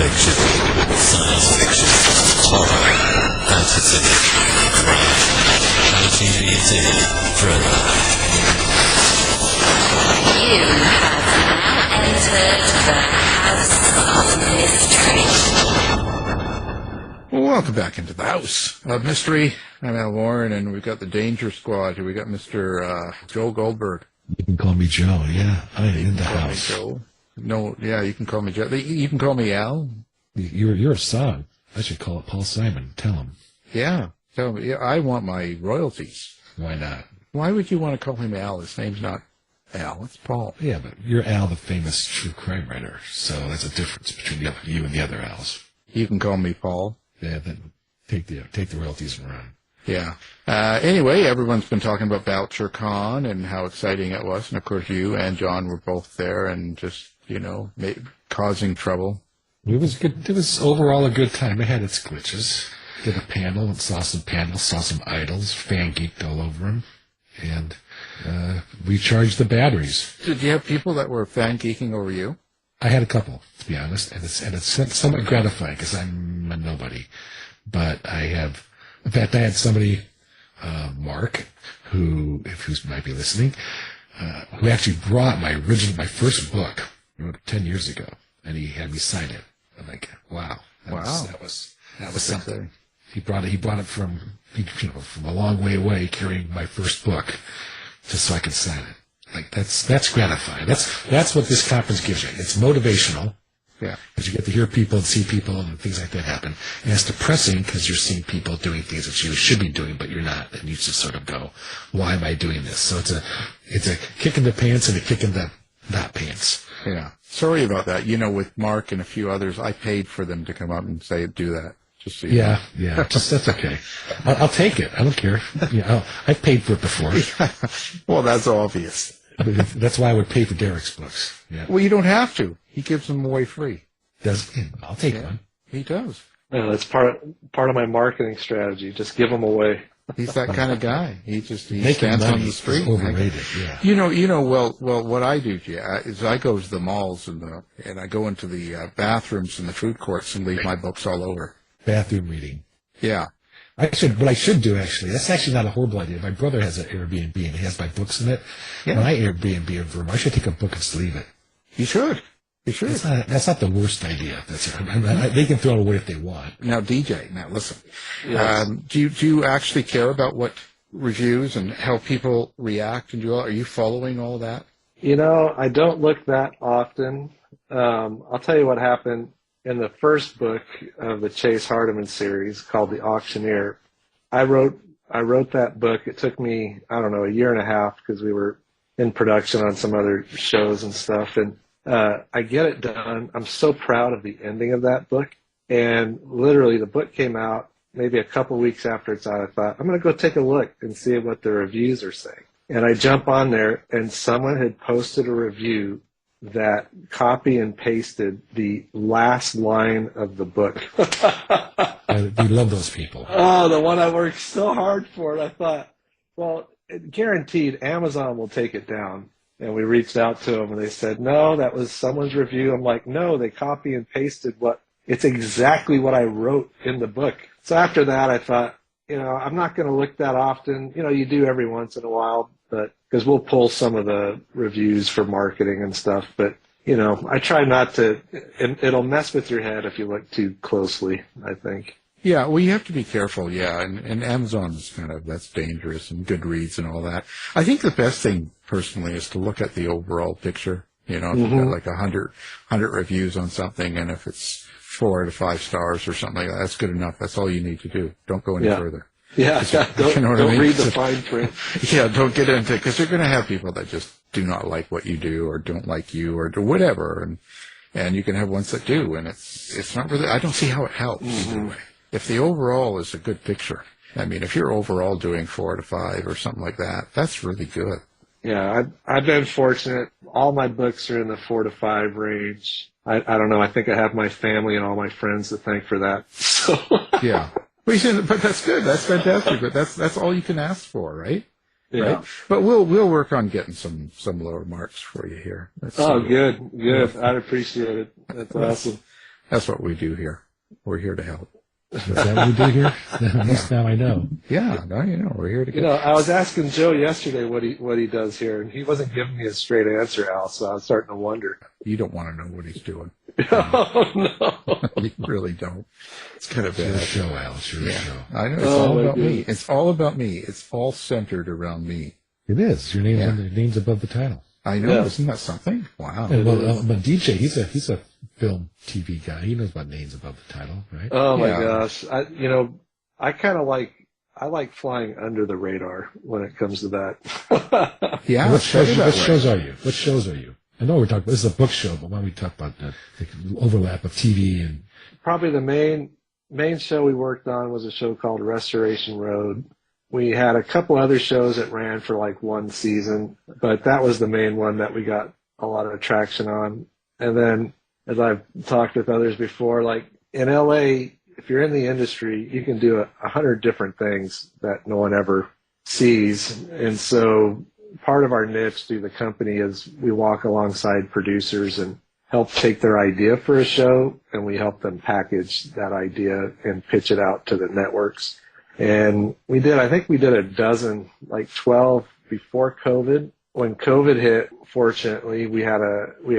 fiction, science fiction, horror, fantasy, crime, LGBT, thriller. You have now entered the House of Mystery. Welcome back into the House of Mystery. I'm Al Warren, and we've got the Danger Squad here. We got Mr. Joe Goldberg. You can call me Joe, yeah. I'm in the house. Joe. No, yeah, you can call me Joe. You can call me Al. You're a song. I should call it Paul Simon. Tell him. Yeah, tell me. Yeah, I want my royalties. Why not? Why would you want to call him Al? His name's not Al. It's Paul. Yeah, but you're Al, the famous true crime writer. So that's a difference between you and the other Als. You can call me Paul. Yeah, then take the royalties and run. Yeah. Anyway, everyone's been talking about BoucherCon and how exciting it was. And, of course, you and John were both there and just, causing trouble. It was good. It was overall a good time. It had its glitches. Did a panel and saw some panels, saw some idols, fan geeked all over them. And recharged the batteries. Did you have people that were fan geeking over you? I had a couple, to be honest. And it's somewhat gratifying because I'm a nobody. But in fact, I had somebody, Mark, who might be listening, who actually brought my first book, 10 years ago, and he had me sign it. I'm like, wow. That was something. He brought it from a long way away, carrying my first book, just so I could sign it. Like, that's gratifying. That's what this conference gives you. It's motivational. Yeah. Because you get to hear people and see people and things like that happen. And it's depressing because you're seeing people doing things that you should be doing, but you're not. And you just sort of go, why am I doing this? So it's a kick in the pants and a kick in the not pants. Yeah. Sorry about that. With Mark and a few others, I paid for them to come up and do that. Just so you know. Yeah. That's okay. I'll take it. I don't care. I've paid for it before. Well, that's obvious. That's why I would pay for Derek's books. Yeah. Well, you don't have to. He gives them away free. I'll take one. He does. Yeah, that's part of my marketing strategy. Just give them away. He's that kind of guy. He Making stands money on the street. Is overrated. Yeah. Well, what I do, is I go to the malls and I go into the bathrooms and the food courts and leave my books all over. Bathroom reading. Yeah. What I should do, actually, that's actually not a horrible idea. My brother has an Airbnb and he has my books in it. Yeah. When I Airbnb a room, I should take a book and just leave it. You should. That's not the worst idea. They can throw it away if they want. Now, DJ, listen. Yes. Do you actually care about what reviews and how people react and do all? Are you following all that? I don't look that often. I'll tell you what happened in the first book of the Chase Hardeman series called The Auctioneer. I wrote that book. It took me, a year and a half because we were in production on some other shows and stuff. And I get it done. I'm so proud of the ending of that book. And literally the book came out maybe a couple weeks after it's out. I thought, I'm going to go take a look and see what the reviews are saying. And I jump on there and someone had posted a review that copy and pasted the last line of the book. We love those people. Oh, the one I worked so hard for. And I thought, well, guaranteed Amazon will take it down. And we reached out to them and they said, no, that was someone's review. I'm like, no, they copy and pasted it's exactly what I wrote in the book. So after that, I thought, I'm not going to look that often. You do every once in a while, but because we'll pull some of the reviews for marketing and stuff. But, I try not to, it'll mess with your head if you look too closely, I think. Yeah, well, you have to be careful, yeah, and Amazon's that's dangerous, and Goodreads and all that. I think the best thing, personally, is to look at the overall picture. If you've got like 100 reviews on something, and if it's 4 to 5 stars or something like that, that's good enough. That's all you need to do. Don't go any further. Yeah, don't read the fine print. Yeah, don't get into it, because you're going to have people that just do not like what you do, or don't like you, or do whatever, and you can have ones that do, and it's not really, I don't see how it helps either way. If the overall is a good picture, if you're overall doing 4 to 5 or something like that, that's really good. Yeah, I've been fortunate. All my books are in the 4 to 5 range. I don't know. I think I have my family and all my friends to thank for that. So yeah, but that's good. That's fantastic. But that's all you can ask for, right? Yeah. Right? But we'll work on getting some lower marks for you here. Good. I'd appreciate it. That's awesome. That's what we do here. We're here to help. Is that what we do here? At least now I know. Yeah, now you know. We're here to You know, I was asking Joe yesterday what he does here, and he wasn't giving me a straight answer, Al. So I was starting to wonder. You don't want to know what he's doing. Oh no! You really don't. It's kind of It's your bad. show, Al. It's your show. I know. It's Oh, all my about me. goodness. It's all about me. It's all centered around me. It is. Your name's above the title. I know. Yeah. Isn't that something? Wow. And but DJ, he's a film TV guy. He knows about names above the title, right? Oh my Yeah. gosh! I kind of like flying under the radar when it comes to that. Yeah. What set it that way. shows are you? What shows are you? I know we're talking. This is a book show, but why don't we talk about the overlap of TV and? Probably the main show we worked on was a show called Restoration Road. We had a couple other shows that ran for like one season, but that was the main one that we got a lot of traction on. And then, as I've talked with others before, like in LA, if you're in the industry, you can do 100 different things that no one ever sees. And so part of our niche through the company is we walk alongside producers and help take their idea for a show, and we help them package that idea and pitch it out to the networks. And I think we did a dozen, like 12 before COVID. When COVID hit, fortunately, we had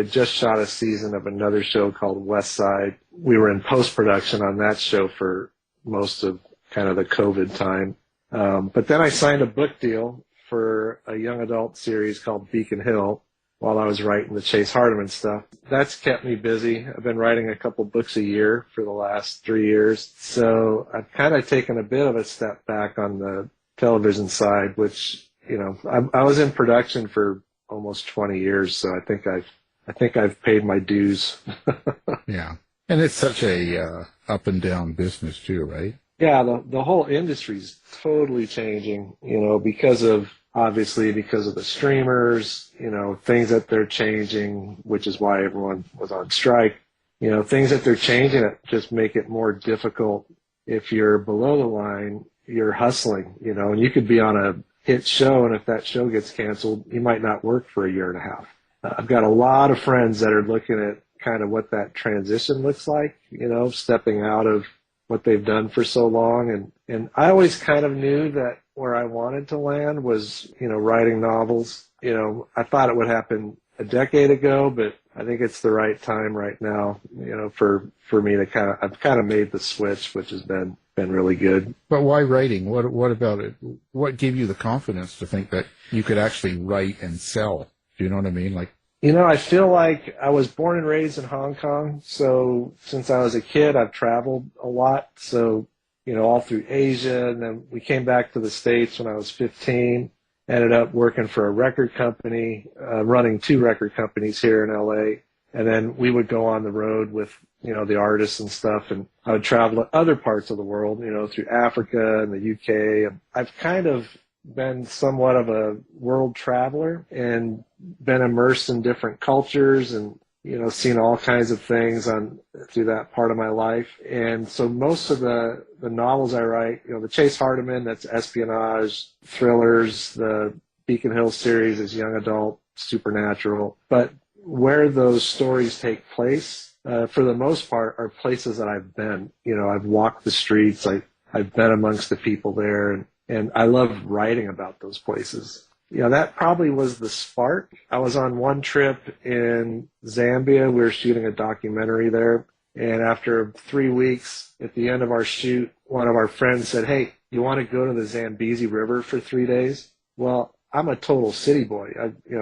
just shot a season of another show called West Side. We were in post-production on that show for most of kind of the COVID time. But then I signed a book deal for a young adult series called Beacon Hill while I was writing the Chase Hardeman stuff. That's kept me busy. I've been writing a couple books a year for the last 3 years. So I've kind of taken a bit of a step back on the television side, which, I was in production for almost 20 years. So I think I've paid my dues. Yeah. And it's such a up and down business too, right? Yeah, the whole industry's totally changing, because of the streamers, things that they're changing, which is why everyone was on strike. Things that they're changing that just make it more difficult. If you're below the line, you're hustling, and you could be on a hit show, and if that show gets canceled, you might not work for a year and a half. I've got a lot of friends that are looking at kind of what that transition looks like, stepping out of what they've done for so long. And I always kind of knew that where I wanted to land was, writing novels. I thought it would happen a decade ago, but I think it's the right time right now, for me to I've kind of made the switch, which has been really good. But why writing? What about it? What gave you the confidence to think that you could actually write and sell? Do you know what I mean? Like, I feel like I was born and raised in Hong Kong. So since I was a kid, I've traveled a lot. So, all through Asia. And then we came back to the States when I was 15, ended up working for a record company, running 2 record companies here in LA. And then we would go on the road with, the artists and stuff. And I would travel to other parts of the world, through Africa and the UK. And I've kind of been somewhat of a world traveler and been immersed in different cultures and, seen all kinds of things through that part of my life. And so most of the novels I write, the Chase Hardeman, that's espionage, thrillers, the Beacon Hill series is young adult, supernatural. But where those stories take place, for the most part, are places that I've been. I've walked the streets, I've been amongst the people there, and I love writing about those places. That probably was the spark. I was on one trip in Zambia. We were shooting a documentary there. And after 3 weeks, at the end of our shoot, one of our friends said, "Hey, you want to go to the Zambezi River for 3 days?" Well, I'm a total city boy.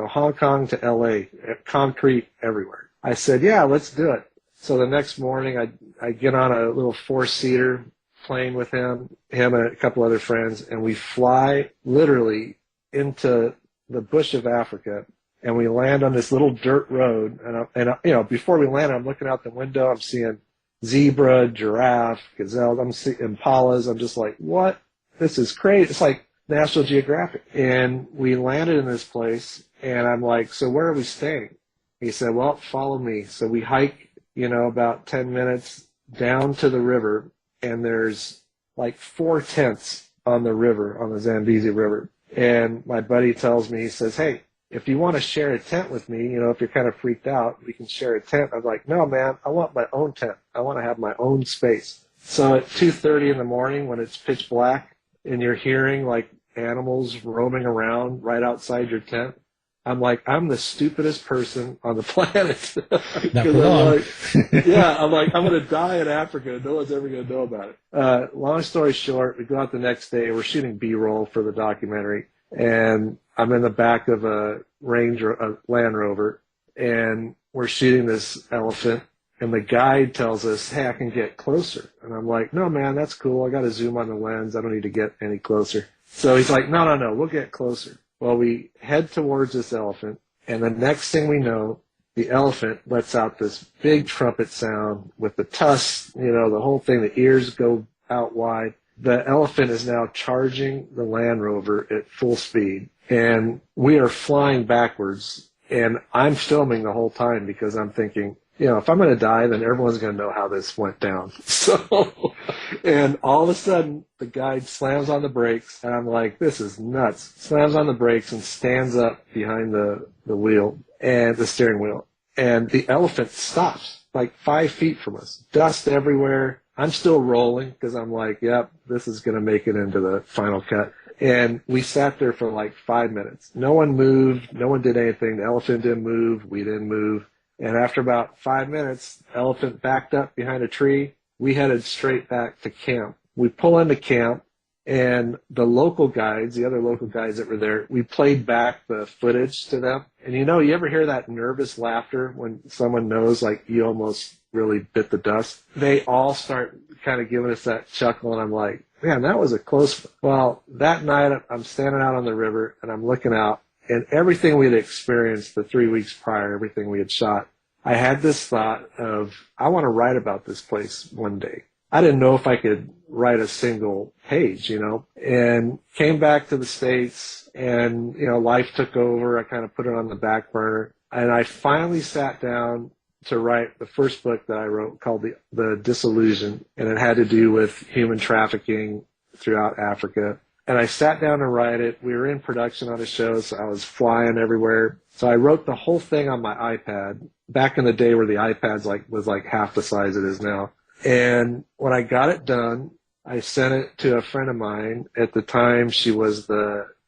Hong Kong to LA, concrete everywhere. I said, "Yeah, let's do it." So the next morning, I get on a little 4-seater plane with him and a couple other friends, and we fly literally into the bush of Africa, and we land on this little dirt road. And before we land, I'm looking out the window, I'm seeing zebra, giraffe, gazelles, I'm seeing impalas. I'm just like, what? This is crazy. It's like National Geographic. And we landed in this place, and I'm like, "So where are we staying?" He said, "Well, follow me." So we hike, about 10 minutes down to the river, and there's like 4 tents on the river, on the Zambezi River. And my buddy tells me, he says, "Hey, if you want to share a tent with me, if you're kind of freaked out, we can share a tent. I'm like, no, man, I want my own tent. I want to have my own space. So at 2:30 in the morning when it's pitch black and you're hearing like animals roaming around right outside your tent, I'm like, I'm the stupidest person on the planet. Not for long. I'm like, I'm going to die in Africa. No one's ever going to know about it. Long story short, we go out the next day. We're shooting B-roll for the documentary. And I'm in the back of a Land Rover, and we're shooting this elephant. And the guide tells us, hey, I can get closer. And I'm like, no, man, that's cool. I got to zoom on the lens. I don't need to get any closer. So he's like, no, we'll get closer. Well, we head towards this elephant, and the next thing we know, the elephant lets out this big trumpet sound with the tusks, the whole thing, the ears go out wide. The elephant is now charging the Land Rover at full speed, and we are flying backwards, and I'm filming the whole time because I'm thinking, if I'm going to die, then everyone's going to know how this went down. So, and all of a sudden, the guide slams on the brakes, and I'm like, this is nuts. Slams on the brakes and stands up behind the wheel and the steering wheel. And the elephant stops like 5 feet from us. Dust everywhere. I'm still rolling because I'm like, yep, this is going to make it into the final cut. And we sat there for like 5 minutes. No one moved. No one did anything. The elephant didn't move. We didn't move. And after about 5 minutes, the elephant backed up behind a tree. We headed straight back to camp. We pull into camp, and the local guides, the other local guides that were there, we played back the footage to them. And you ever hear that nervous laughter when someone knows, like, you almost really bit the dust? They all start kind of giving us that chuckle, and I'm like, man, that was a close one. Well, that night, I'm standing out on the river, and I'm looking out, and everything we had experienced the 3 weeks prior, everything we had shot, I had this thought of, I want to write about this place one day. I didn't know if I could write a single page, and came back to the States, and, life took over. I kind of put it on the back burner, and I finally sat down to write the first book that I wrote called The Disillusion, and it had to do with human trafficking throughout Africa. And I sat down to write it. We were in production on a show, so I was flying everywhere. So I wrote the whole thing on my iPad, back in the day where the iPad was like half the size it is now. And when I got it done, I sent it to a friend of mine. At the time, she was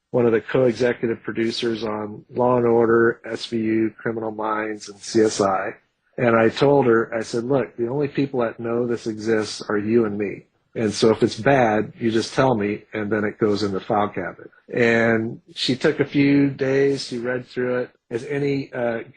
one of the co-executive producers on Law and Order, SVU, Criminal Minds, and CSI. And I told her, I said, look, the only people that know this exists are you and me. And so if it's bad, you just tell me, and then it goes in the file cabinet. And she took a few days. She read through it. As any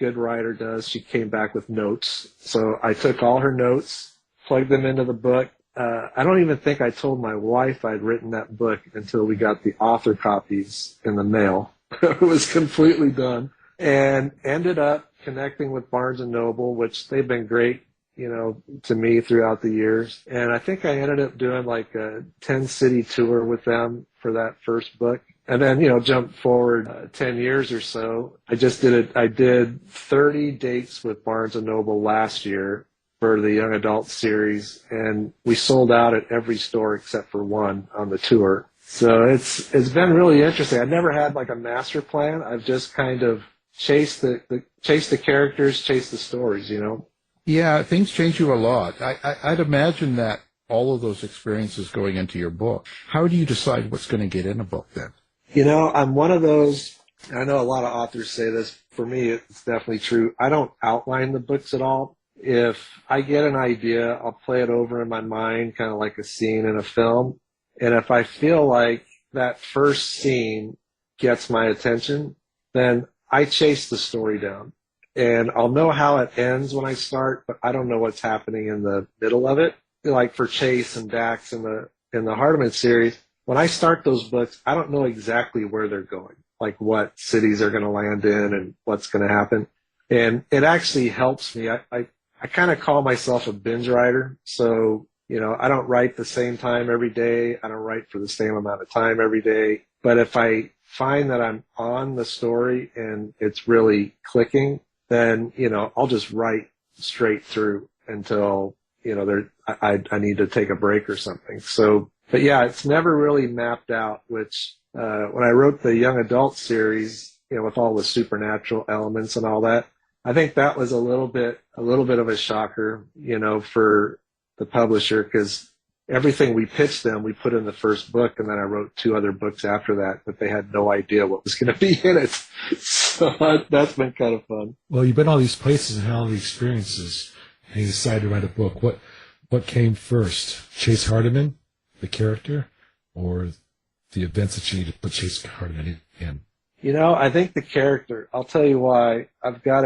good writer does, she came back with notes. So I took all her notes, plugged them into the book. I don't even think I told my wife I'd written that book until we got the author copies in the mail. It was completely done. And ended up connecting with Barnes & Noble, which they've been great, to me throughout the years. And I think I ended up doing like a 10-city tour with them for that first book. And then, jump forward 10 years or so. I did 30 dates with Barnes & Noble last year for the young adult series, and we sold out at every store except for one on the tour. So it's been really interesting. I never had like a master plan. I've just kind of chased the characters, chased the stories, Yeah, things change you a lot. I'd imagine that all of those experiences going into your book. How do you decide what's going to get in a book then? I'm one of those, I know a lot of authors say this. For me, it's definitely true. I don't outline the books at all. If I get an idea, I'll play it over in my mind, kind of like a scene in a film. And if I feel like that first scene gets my attention, then I chase the story down. And I'll know how it ends when I start, but I don't know what's happening in the middle of it. Like for Chase and Dax in the Hardeman series, when I start those books, I don't know exactly where they're going, like what cities are going to land in and what's going to happen. And it actually helps me. I kind of call myself a binge writer. So, I don't write the same time every day. I don't write for the same amount of time every day. But if I find that I'm on the story and it's really clicking, then, I'll just write straight through until, I need to take a break or something. So, but yeah, it's never really mapped out, which, when I wrote the young adult series, with all the supernatural elements and all that. I think that was a little bit of a shocker, for the publisher, because everything we pitched them, we put in the first book, and then I wrote 2 other books after that, but they had no idea what was going to be in it. So that's been kind of fun. Well, you've been all these places and had all the experiences, and you decided to write a book. What came first, Chase Hardeman, the character, or the events that you need to put Chase Hardeman in? I think the character. I'll tell you why. I've got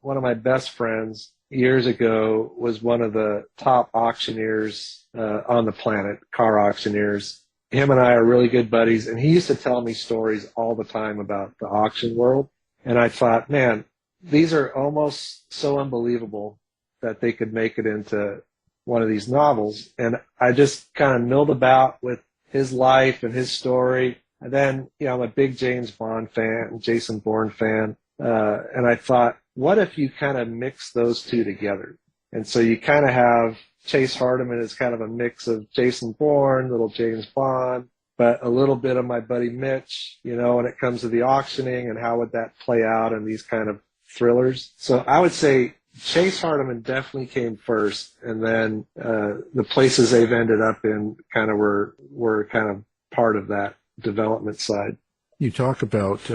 one of my best friends years ago was one of the top auctioneers on the planet, car auctioneers. Him and I are really good buddies, and he used to tell me stories all the time about the auction world. And I thought, man, these are almost so unbelievable that they could make it into one of these novels. And I just kind of milled about with his life and his story. And then, I'm a big James Bond fan, Jason Bourne fan. And I thought, what if you kind of mix those two together? And so you kind of have Chase Hardeman as kind of a mix of Jason Bourne, little James Bond, but a little bit of my buddy Mitch, when it comes to the auctioning and how would that play out in these kind of thrillers. So I would say Chase Hardeman definitely came first, and then the places they've ended up in kind of were kind of part of that development side. You talk about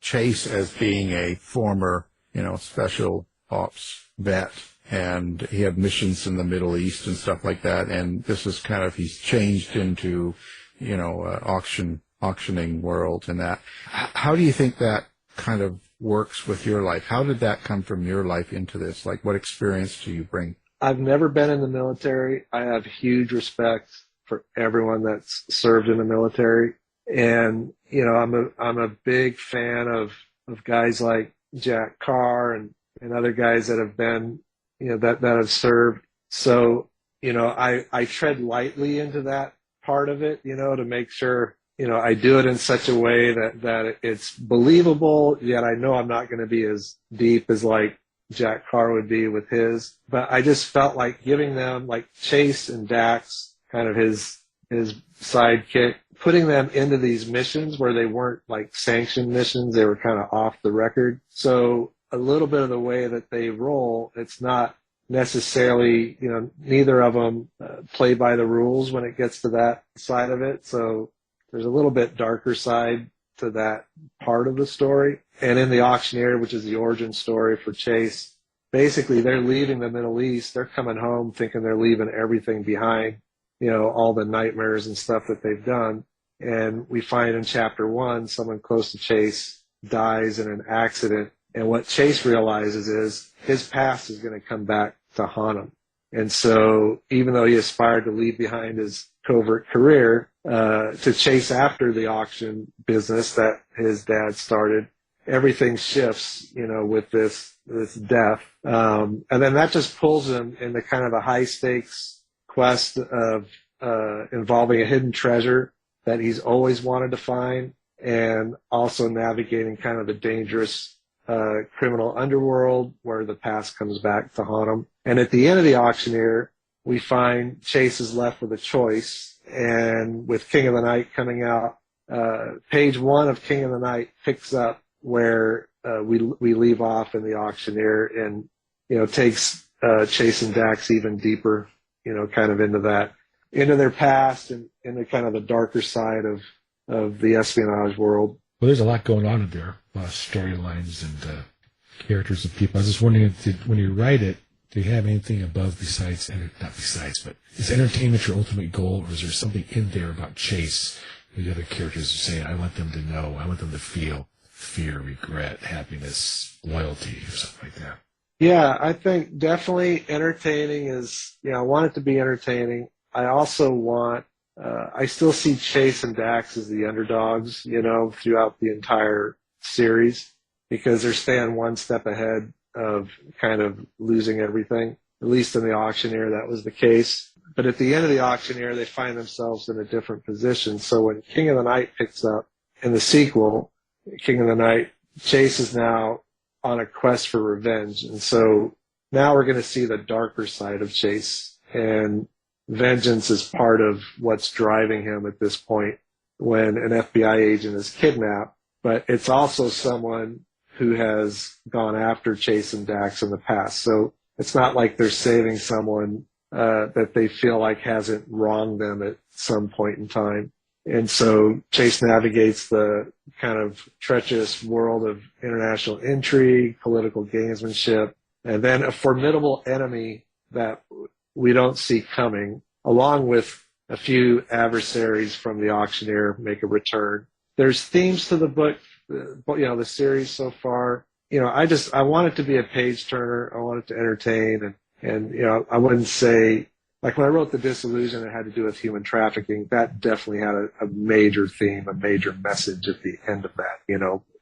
Chase as being a former, special ops vet, and he had missions in the Middle East and stuff like that. And this is kind of, he's changed into, auctioning world and that. How do you think that kind of works with your life? How did that come from your life into this? Like, what experience do you bring? I've never been in the military. I have huge respect for everyone that's served in the military. And, I'm a big fan of guys like Jack Carr and other guys that have been, that have served. So, I tread lightly into that part of it, to make sure, I do it in such a way that it's believable, yet I know I'm not going to be as deep as like Jack Carr would be with his. But I just felt like giving them, like Chase and Dax, kind of his sidekick, putting them into these missions where they weren't like sanctioned missions. They were kind of off the record. So a little bit of the way that they roll, it's not necessarily, neither of them play by the rules when it gets to that side of it. So there's a little bit darker side to that part of the story. And in The Auctioneer, which is the origin story for Chase, basically they're leaving the Middle East. They're coming home thinking they're leaving everything behind, all the nightmares and stuff that they've done. And we find in chapter 1, someone close to Chase dies in an accident. And what Chase realizes is his past is going to come back to haunt him. And so even though he aspired to leave behind his covert career, to chase after the auction business that his dad started, everything shifts, with this death. And then that just pulls him into kind of a high stakes quest of, involving a hidden treasure that he's always wanted to find, and also navigating kind of the dangerous criminal underworld where the past comes back to haunt him. And at the end of The Auctioneer, we find Chase is left with a choice. And with King of the Night coming out, page 1 of King of the Night picks up where we leave off in The Auctioneer, and takes Chase and Dax even deeper, kind of into their past and into kind of the darker side of the espionage world. Well, there's a lot going on in there, a lot of storylines and characters and people. I was just wondering, when you write it, do you have anything above but is entertainment your ultimate goal, or is there something in there about Chase, the other characters are saying, I want them to know, I want them to feel fear, regret, happiness, loyalty, or something like that? Yeah, I think definitely entertaining is, I want it to be entertaining. I also want, I still see Chase and Dax as the underdogs, throughout the entire series, because they're staying one step ahead of kind of losing everything. At least in The Auctioneer, that was the case. But at the end of The Auctioneer, they find themselves in a different position. So when King of the Night picks up in the sequel, King of the Night, Chase is now on a quest for revenge. And so now we're going to see the darker side of Chase. And vengeance is part of what's driving him at this point when an FBI agent is kidnapped but it's also someone who has gone after Chase and Dax in the past. So it's not like they're saving someone that they feel like hasn't wronged them at some point in time. And so Chase navigates the kind of treacherous world of international intrigue, political gamesmanship, and then a formidable enemy that we don't see coming, along with a few adversaries from the auctioneer make a return. There's themes to the book, the series so far. I want it to be a page turner. I want it to entertain, and I wouldn't say, like when I wrote The Disillusion, it had to do with human trafficking. That definitely had a major theme, a major message at the end of that.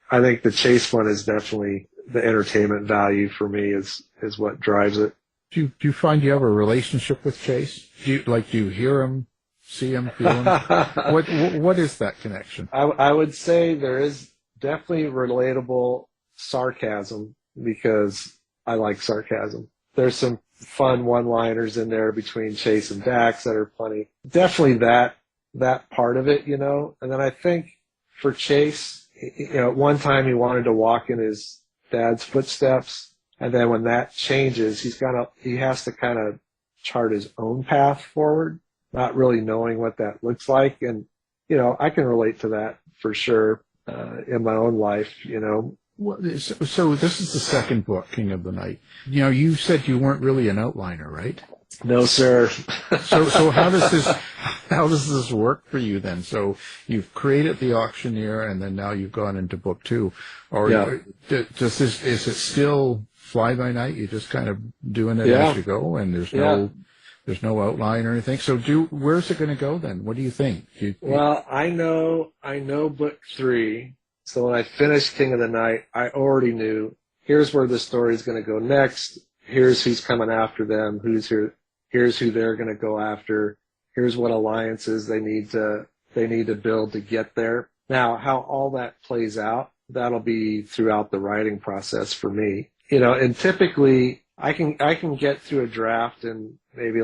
I think the Chase one is definitely the entertainment value for me is what drives it. Do you find you have a relationship with Chase? Do you hear him, see him, feel him? What is that connection? I would say there is definitely relatable sarcasm, because I like sarcasm. There's some fun one-liners in there between Chase and Dax that are funny. Definitely that part of it, And then I think for Chase, at one time he wanted to walk in his dad's footsteps, and then when that changes, he has to kind of chart his own path forward, not really knowing what that looks like. And I can relate to that for sure in my own life. Well, so this is the second book, King of the Night. You said you weren't really an outliner, right? No, sir. So how does this work for you then? So you've created the auctioneer, and then now you've gone into book 2. Or is it still fly by night? You're just kind of doing it as you go, and there's no outline or anything. So where's it going to go then? What do you think? Well, I know book 3. So when I finished King of the Night, I already knew here's where the story is going to go next. Here's who's coming after them. Here's who they're going to go after. Here's what alliances they need to build to get there. Now, how all that plays out, that'll be throughout the writing process for me. And typically I can get through a draft and maybe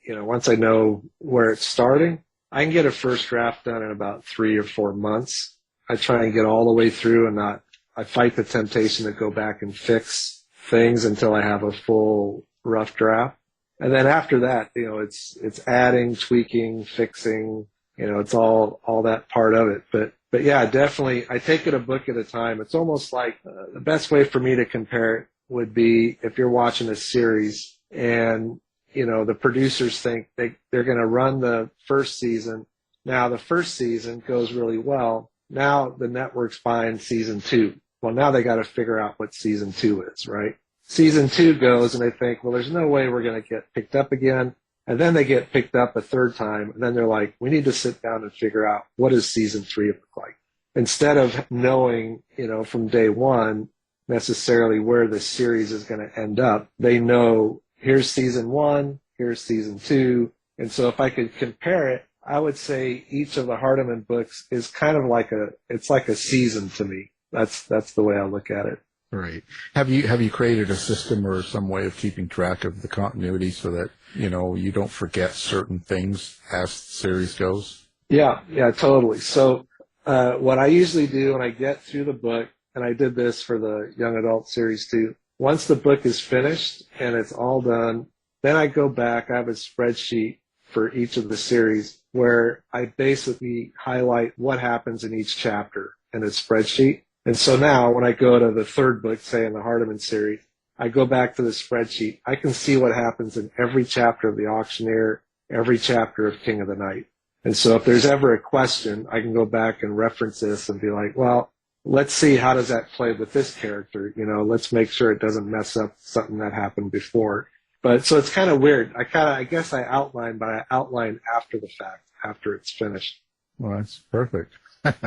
once I know where it's starting, I can get a first draft done in about 3 or 4 months. I try and get all the way through and I fight the temptation to go back and fix things until I have a full rough draft. And then after that, it's adding, tweaking, fixing, it's all that part of it. But yeah, definitely I take it a book at a time. It's almost like the best way for me to compare it would be if you're watching a series and, the producers think they're going to run the first season. Now the first season goes really well. Now the network's buying season 2. Well, now they got to figure out what season 2 is, right? Season 2 goes and they think, well, there's no way we're going to get picked up again. And then they get picked up a third time. And then they're like, we need to sit down and figure out what does season 3 look like? Instead of knowing, from day one necessarily where the series is going to end up, they know here's season 1, here's season 2. And so if I could compare it, I would say each of the Hardeman books is kind of like a season to me. That's the way I look at it. Right. Have you created a system or some way of keeping track of the continuity so that, you don't forget certain things as the series goes? Yeah, totally. So, what I usually do when I get through the book, and I did this for the young adult series too, once the book is finished and it's all done, then I go back, I have a spreadsheet for each of the series where I basically highlight what happens in each chapter in a spreadsheet. And so now when I go to the third book, say in the Hardeman series, I go back to the spreadsheet. I can see what happens in every chapter of The Auctioneer, every chapter of King of the Night. And so if there's ever a question, I can go back and reference this and be like, well, let's see how does that play with this character. Let's make sure it doesn't mess up something that happened before. But so it's kind of weird. I guess I outline, but I outline after the fact, after it's finished. Well, that's perfect. That's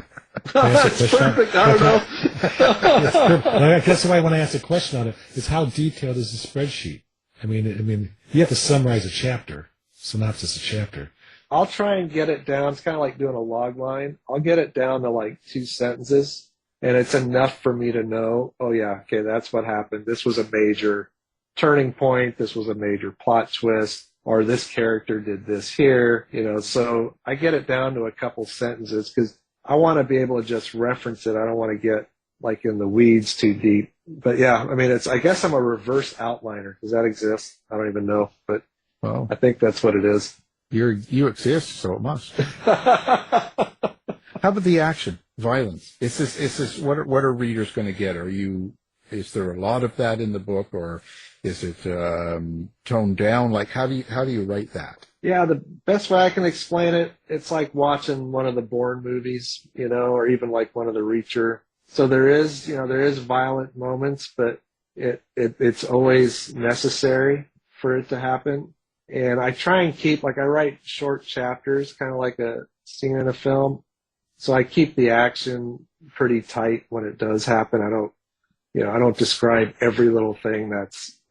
perfect. I don't know. I guess why I want to ask a question on it is how detailed is the spreadsheet? I mean, you have to summarize a chapter, synopsis a chapter. I'll try and get it down. It's kind of like doing a log line. I'll get it down to 2 sentences, and it's enough for me to know, oh yeah, okay, that's what happened. This was a major turning point. This was a major plot twist, or this character did this here, So I get it down to a couple sentences because I want to be able to just reference it. I don't want to get like in the weeds too deep. But yeah, I mean, I guess I'm a reverse outliner. Does that exist? I don't even know, but Well, I think that's what it is. you exist, so it must. How about the action, violence? Is this what are readers going to get? Is there a lot of that in the book, or is it toned down? Like, how do you write that? Yeah, the best way I can explain it, it's like watching one of the Bourne movies, or even like one of the Reacher. So there is violent moments, but it's always necessary for it to happen. And I try and keep, I write short chapters, kind of like a scene in a film. So I keep the action pretty tight when it does happen. I don't describe every little thing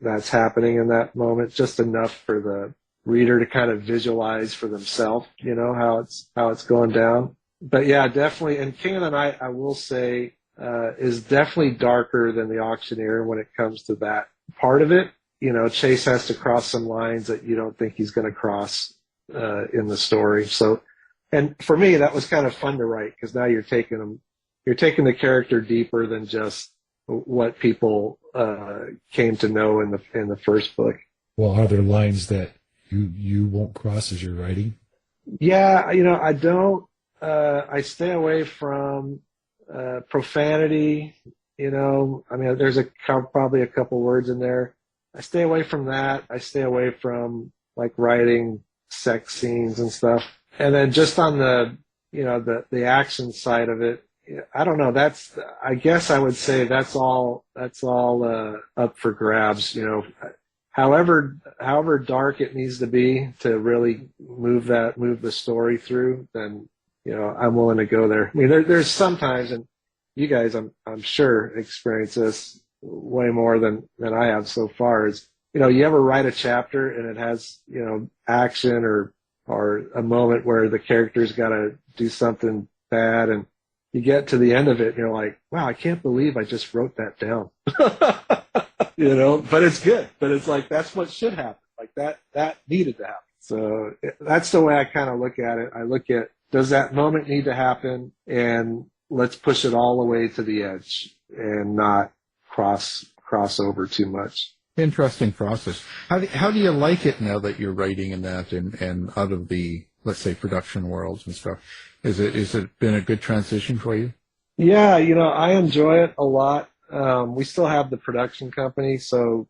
that's happening in that moment, just enough for the reader to kind of visualize for themselves, how it's going down. But yeah, definitely. And King of the Night, I will say, is definitely darker than the Auctioneer when it comes to that part of it. Chase has to cross some lines that you don't think he's going to cross in the story. So, and for me, that was kind of fun to write, because now you're taking the character deeper than just what people came to know in the first book. Well, are there lines that you won't cross as you're writing? Yeah, I don't. I stay away from profanity. There's probably a couple words in there. I stay away from that. I stay away from writing sex scenes and stuff. And then just on the action side of it, I don't know. I guess I would say that's all up for grabs. However dark it needs to be to really move the story through, then I'm willing to go there. I mean, there's sometimes, and you guys, I'm sure experience this way more than I have so far. Is you ever write a chapter and it has action or a moment where the character's got to do something bad, and you get to the end of it and you're like, wow, I can't believe I just wrote that down. But it's good. But it's that's what should happen. That needed to happen. So that's the way I kind of look at it. I look at, does that moment need to happen? And let's push it all the way to the edge and not cross over too much. Interesting process. How do you like it now that you're writing in that and out of the, let's say, production worlds and stuff? Is it been a good transition for you? Yeah, I enjoy it a lot. We still have the production company, so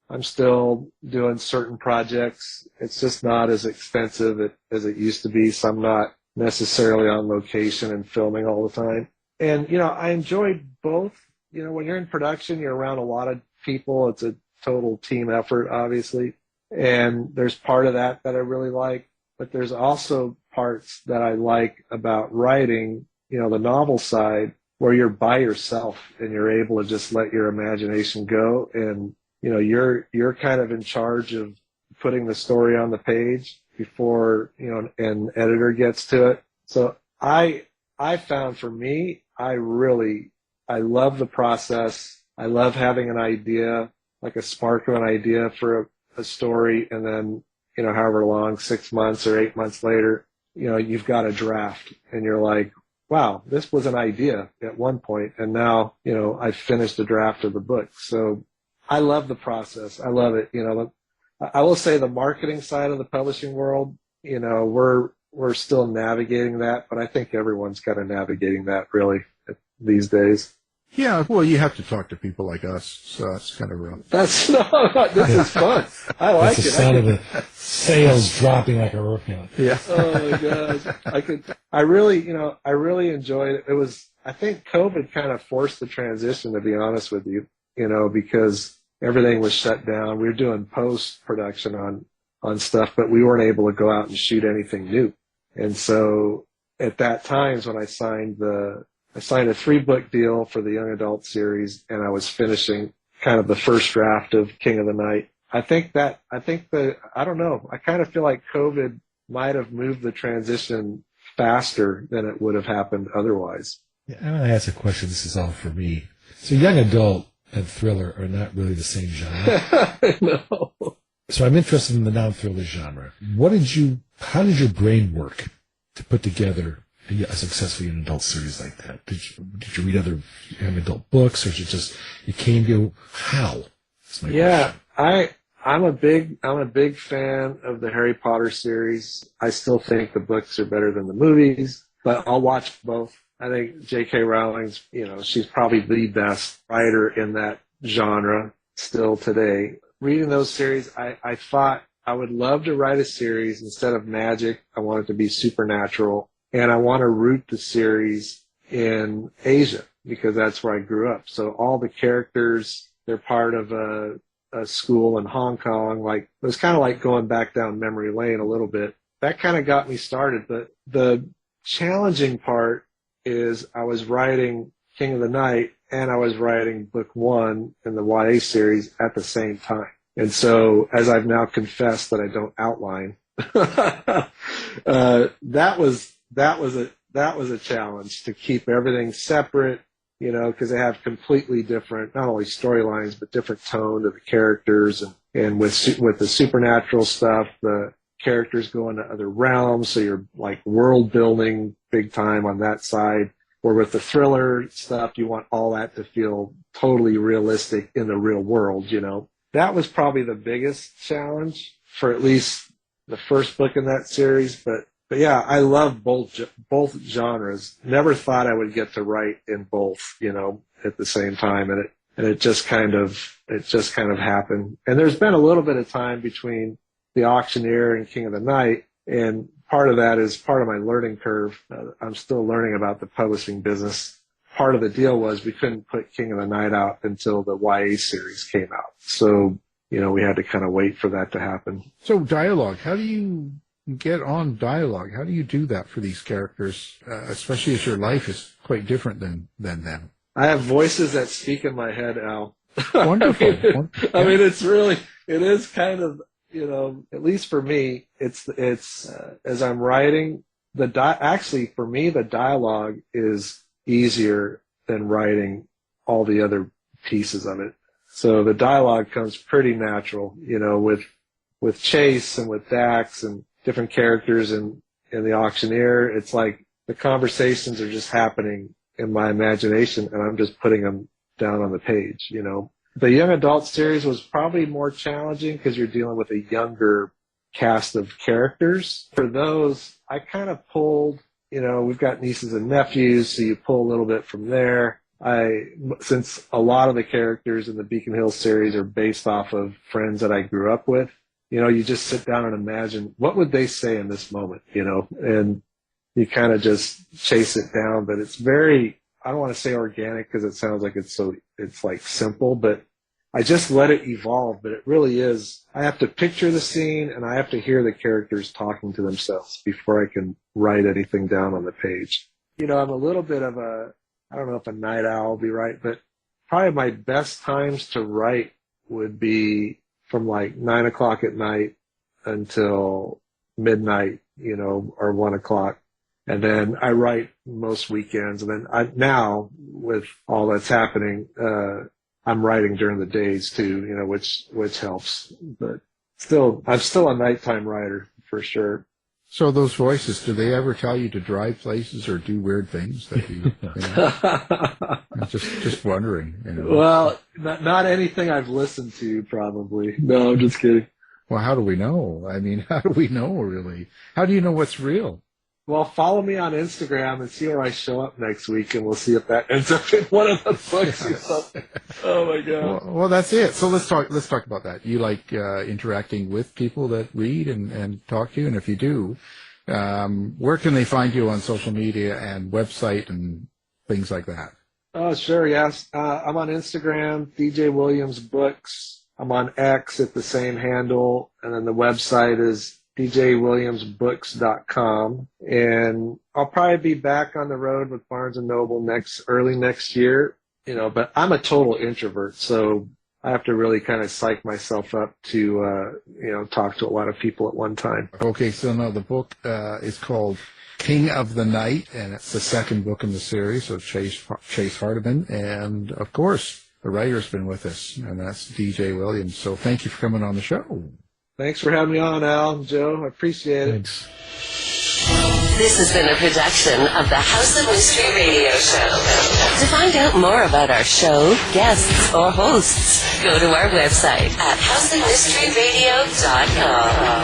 I'm still doing certain projects. It's just not as expensive as it used to be, so I'm not necessarily on location and filming all the time. And, I enjoy both. When you're in production, you're around a lot of people. It's a total team effort, obviously. And there's part of that I really like. But there's also parts that I like about writing, the novel side, where you're by yourself and you're able to just let your imagination go. And, you're kind of in charge of putting the story on the page before, an editor gets to it. So I found for me, I love the process. I love having an idea, like a spark of an idea for a story. And then, however long, 6 months or 8 months later, you've got a draft and you're like, wow, this was an idea at one point. And now, I've finished a draft of the book. So I love the process. I love it. I will say the marketing side of the publishing world, we're still navigating that, but I think everyone's kind of navigating that really these days. Yeah, well, you have to talk to people like us, so that's kind of real. This is fun. I like That's it. the sound of the sales dropping like a hurricane. Yeah. Oh my gosh. I really enjoyed it. I think COVID kind of forced the transition, to be honest with you, because everything was shut down. We were doing post-production on stuff, but we weren't able to go out and shoot anything new. And so at that times when I signed a 3-book deal for the young adult series, and I was finishing kind of the first draft of King of the Night. I don't know. I kind of feel like COVID might have moved the transition faster than it would have happened otherwise. Yeah, I'm going to ask a question. This is all for me. So young adult and thriller are not really the same genre. No. So I'm interested in the non-thriller genre. How did your brain work to put together a successful young adult series like that? Did you read other young adult books, or is it just you came to how? That's my question. I'm a big fan of the Harry Potter series. I still think the books are better than the movies, but I'll watch both. I think J.K. Rowling's, she's probably the best writer in that genre still today. Reading those series, I thought I would love to write a series instead of magic. I want it to be supernatural, and I want to root the series in Asia because that's where I grew up. So all the characters, they're part of a school in Hong Kong. Like, it was kind of like going back down memory lane a little bit. That kind of got me started. But the challenging part is I was writing King of the Night and I was writing book 1 in the YA series at the same time. And so, as I've now confessed that I don't outline, that was a challenge to keep everything separate, because they have completely different, not only storylines, but different tone to the characters. And with the supernatural stuff, the characters go into other realms, so you're like world building big time on that side. Or with the thriller stuff, you want all that to feel totally realistic in the real world, That was probably the biggest challenge for at least the first book in that series. But yeah, I love both genres. Never thought I would get to write in both, at the same time. And it just kind of happened. And there's been a little bit of time between The Auctioneer and King of the Night. And part of that is part of my learning curve. I'm still learning about the publishing business. Part of the deal was we couldn't put King of the Night out until the YA series came out. So, we had to kind of wait for that to happen. So dialogue, how do you get on dialogue? How do you do that for these characters, especially as your life is quite different than them? I have voices that speak in my head, Al. Wonderful. I mean, it is kind of, at least for me, it's as I'm writing, actually for me, the dialogue is easier than writing all the other pieces of it. So the dialogue comes pretty natural, with Chase and with Dax and different characters in The Auctioneer. It's like the conversations are just happening in my imagination and I'm just putting them down on the page, The young adult series was probably more challenging because you're dealing with a younger cast of characters. For those, I kind of pulled, we've got nieces and nephews, so you pull a little bit from there. Since a lot of the characters in the Beacon Hill series are based off of friends that I grew up with, you just sit down and imagine what would they say in this moment, and you kind of just chase it down. But it's very, I don't want to say organic because it sounds like it's like simple, but I just let it evolve. But it really is, I have to picture the scene and I have to hear the characters talking to themselves before I can write anything down on the page. I'm a little bit of I don't know if a night owl will be right, but probably my best times to write would be from like 9 o'clock at night until midnight, or 1 o'clock. And then I write most weekends. And then now with all that's happening, I'm writing during the days too, which helps. But still, I'm still a nighttime writer for sure. So those voices, do they ever tell you to drive places or do weird things that you I'm just wondering, Well, not anything I've listened to probably. No, I'm just kidding. Well, how do we know? I mean, how do we know really? How do you know what's real? Well, follow me on Instagram and see where I show up next week, and we'll see if that ends up in one of the books. Oh my God! Well, that's it. So let's talk about that. You like interacting with people that read and talk to you, and if you do, where can they find you on social media and website and things like that? Oh, sure, yes. I'm on Instagram, DJ Williams Books. I'm on X at the same handle, and then the website is djwilliamsbooks.com, and I'll probably be back on the road with Barnes & Noble early next year, but I'm a total introvert, so I have to really kind of psych myself up to, talk to a lot of people at one time. Okay, so now the book is called King of the Night, and it's the second book in the series of Chase Hardeman, and of course, the writer's been with us, and that's DJ Williams, so thank you for coming on the show. Thanks for having me on, Al and Joe. I appreciate it. Thanks. This has been a production of the House of Mystery Radio Show. To find out more about our show, guests, or hosts, go to our website at houseofmysteryradio.com.